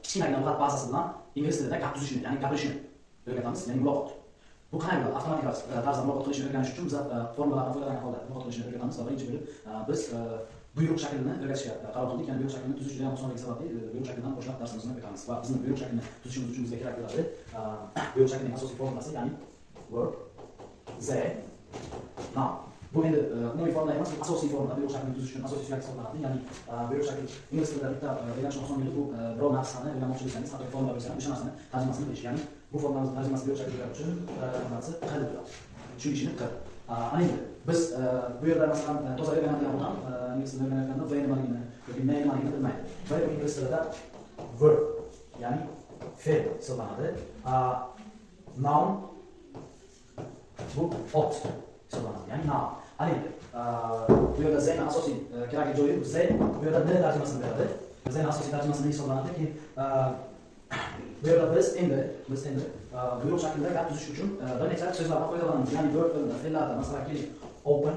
kichkinagina lug'at bazasi bilan ingliz tilida gap tuzishni, ya'ni gapirishni o'rgatamiz, ya'ni muloqot. Bu qanday bo'ladi? Avtomatik tarzda muloqot qilishni o'rganish uchun biz formulalardan foydalangan holda muloqot qilishni o'rgatamiz va birinchi bo'lib biz buyruq shaklini o'rgatishga qaror qildik. Ya'ni buyruq shaklini tuzish juda ham osonligi sababli buyruq shaklidan boshlab darsimizni o'tamiz va bizni buyruq shaklini tuzishimiz uchun bizga kerak bo'ladi buyruq shaklining asosiy formulasi, ya'ni verb, they, now. Bu endi umumiy formula emas, bu asosiy formula. Buyruq shaklini tuzish uchun asosiy suyak hisoblanadi. Ya'ni buyruq shakli ingliz tilida bitta o'rganish osonligi bu biror narsani o'rganmoqchi bo'lsangiz, hatto formula bo'lsa ham o'sha narsani tarjimasini bilish. Ya'ni bu formulamizni tarjimasi buyruq shakliga uchun formulasi q deb turadi. Shu ishini q. Ana endi biz bu yerda masalan toza o'rganadigan odam ingliz tilida o'rganayotganda v nimaligini yoki me nimaligini bilmaydi. V bu ingliz tilida verb, ya'ni fe'l hisoblanadi. Noun bu ot hisoblanadi, ya'ni noun. Ana endi bu yerda zeyni asosiy kerakli joyi zey, bu yerda n tarjimasini beradi. Zeyni asosiy tarjimasini hisoblanadi. Keyin bu yerda biz endi buyruq shaklida gap tuzish uchun bir necha so'zlardan foydalanamiz. Ya'ni verb fe'llarda masalan keling open,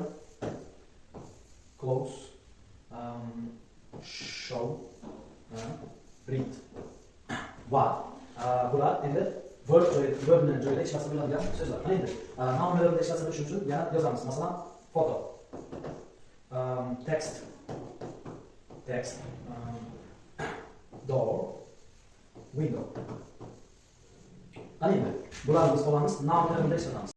close, show, read. Va bular endi verbni joyida ishlasa bo'ladigan so'zlar. Ana endi noun verbda ishlasa bo'lishi uchun yana yozamiz. Masalan photo, text, door, window. Ana endi bularni biz olamiz, noun verbda ishlatamiz.